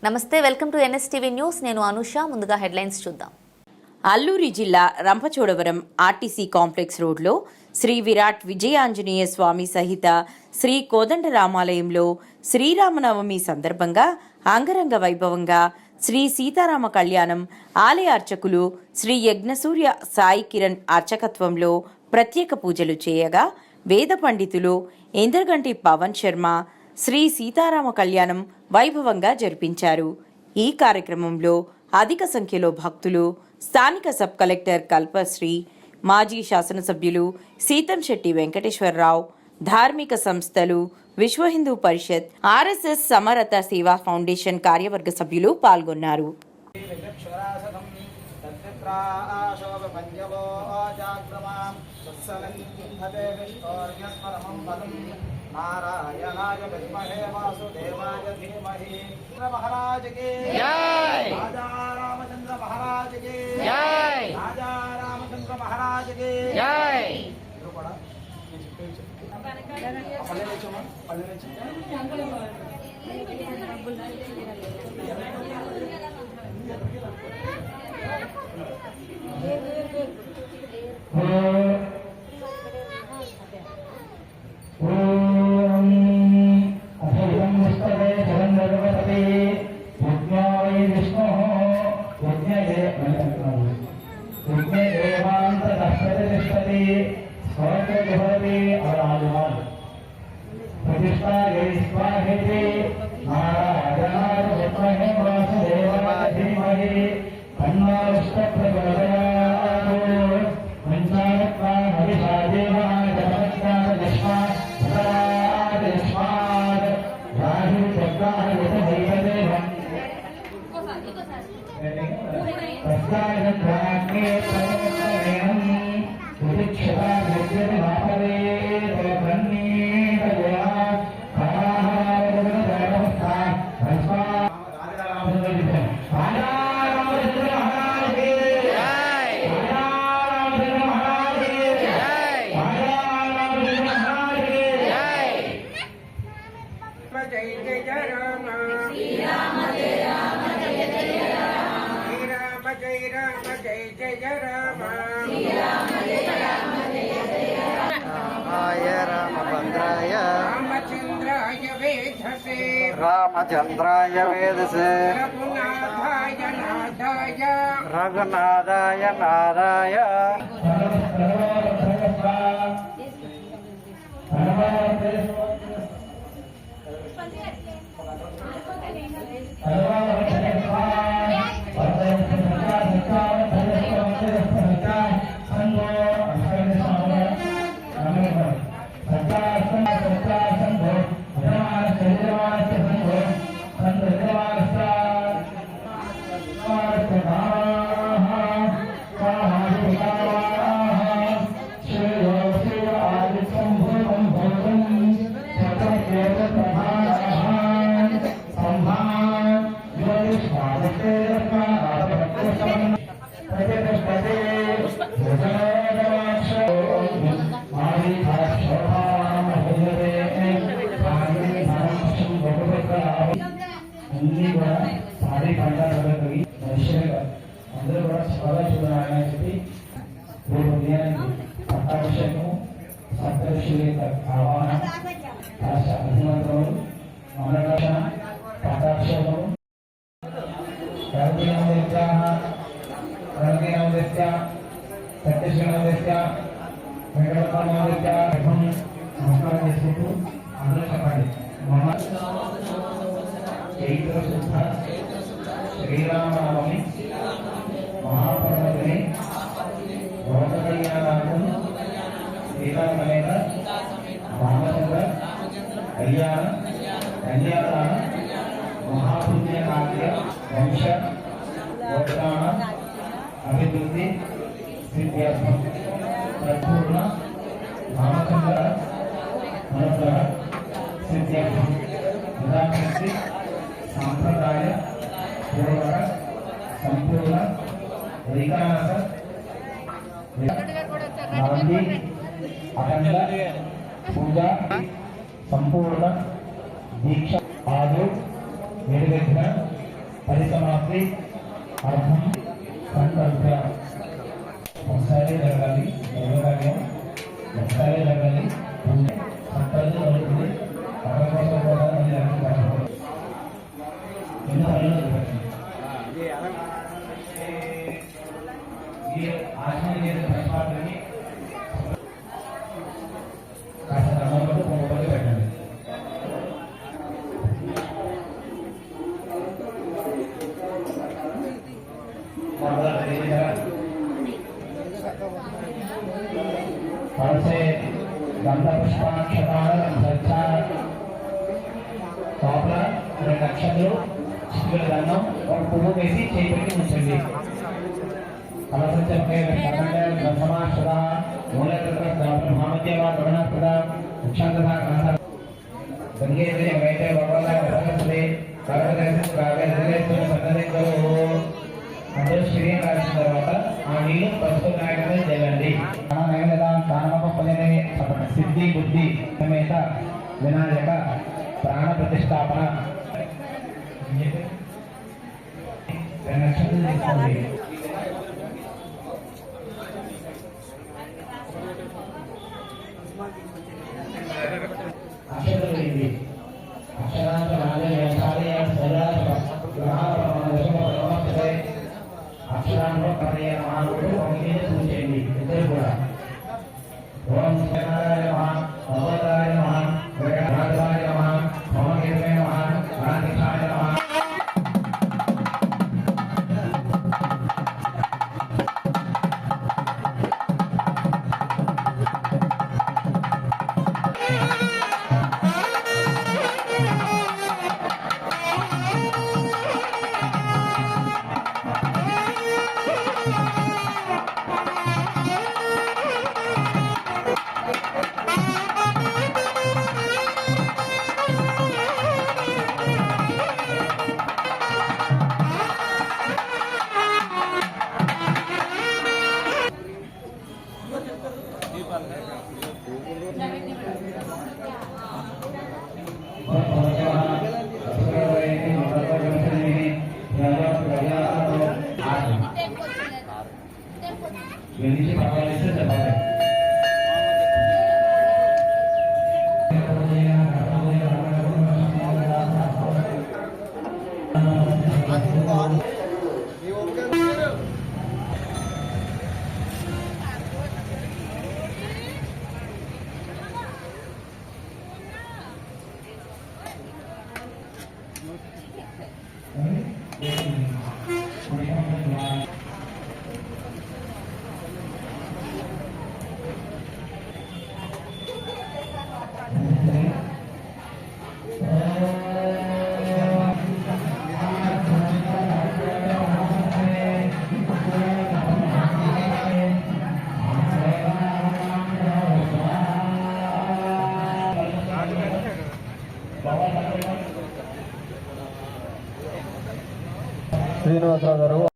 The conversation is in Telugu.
నమస్తే, వెల్కమ్ టు ఎన్ఎస్టీవీ న్యూస్. నేను అనుష. ముందుగా హెడ్లైన్స్ చూద్దాం. అల్లూరి జిల్లా రంపచోడవరం ఆర్టీసీ కాంప్లెక్స్ రోడ్లో శ్రీ విరాట్ విజయాంజనేయ స్వామి సహిత శ్రీ కోదండరామాలయంలో శ్రీరామనవమి సందర్భంగా అంగరంగ వైభవంగా శ్రీ సీతారామ కళ్యాణం ఆలయ అర్చకులు శ్రీ యజ్ఞసూర్య సాయి కిరణ్ అర్చకత్వంలో ప్రత్యేక పూజలు చేయగా వేద పండితులు ఇంద్రగంటి పవన్ శర్మ శ్రీ సీతారామ కళ్యాణం వైభవంగా జరిపించారు. ఈ కార్యక్రమంలో అధిక సంఖ్యలో భక్తులు, స్థానిక సబ్ కలెక్టర్ కల్పశ్రీ, మాజీ శాసనసభ్యులు సీతంశెట్టి వెంకటేశ్వరరావు, ధార్మిక సంస్థలు, విశ్వ హిందూ పరిషత్, ఆర్ఎస్ఎస్ సమరత సేవా ఫౌండేషన్ కార్యవర్గ సభ్యులు పాల్గొన్నారు. नारायणाय विद्महे वासुदेवाय धीमहि महाराज की जय। राजा रामचंद्र महाराज की जय। राजा रामचंद्र महाराज की जय। रामचंद्राय वेदसे रघुनाथाय नाराय అన్ని కూడా భారీ పంటలకి మనుషులుగా అందరూ కూడా చాలా చూడాలని చెప్పి రేపు ఉదయానికి పట్టాభిషేకము సప్తఋషుల ఆహ్వానం అభిమంత్రములు మండలక్షణ పట్టాభిషేకము నమస్కారం చేసుకుంటూ అందరూ చెప్పండి. చైత్ర శుద్ధ శ్రీరామనవమి మహాపర్వదిని లోక కళ్యాణార్థం సీతాసమేత రామచంద్ర కళ్యాణ కన్యాదాన మహాపుణ్యకార్య వంశ గోత్రాణ అభివృద్ధి సిద్ధ్యర్థం సంపూర్ణ రామచంద్ర అనుగ్రహ సిద్ధ్యర్థం యథాశక్తి సాంప్రదాయ పూర్వక సంపూర్ణ వికాస నాంది అఖండ పూజ సంపూర్ణ దీక్ష ఆదు నిర్విఘ్న పరిసమాప్తి అర్థం సంకల్ప ఒకసారి జరగాలి నిర్వకార్యం ఒకసారి జరగాలి సంకల్పం జరుగుతుంది అక్కడ కోసం కూడా ఎన్నో ఈ ఆచరణ చేసే ప్రతిపాదనని కాస్త క్రమంలో పొందబడి పెట్టండి. से गंधा पुष्पाक्षराल सच्चा तोपला రెండు అక్షరాలు చిక్కుల దండం ఒక పువ్వు వేసి చేతికి ఉంచండి. కలసత్యమే కర్ణాటక దశమాక్షర మూలకృత బ్రహ్మమధ్యవా గమనాకృత ఉక్షాంతత గ్రంథ గంగేంద్రియ వైద్య భగవత ప్రసన్నతే కర్ణదేశ కావ్యదేశ సన్నదించో అందరూ శరీరం రాసిన తర్వాత ఆ నీళ్లు పసుపు నాయకమే చేయండి. సిద్ధి బుద్ధి సమేత వినాయక ప్రాణ ప్రతిష్టాపన నక్షత్రం తీసుకోండి. అక్షరాలు ఇది అక్షరాంత అక్షరాంలో పదయ మహానుడు సూచించండి. ఇద్దరు కూడా ఓం శ్రీనారాయణ నమః భగవతాయ నమః వేదాయ నమః భవకేతవే నమః రాధికాయ నమః. శ్రీనివాసరావు గారు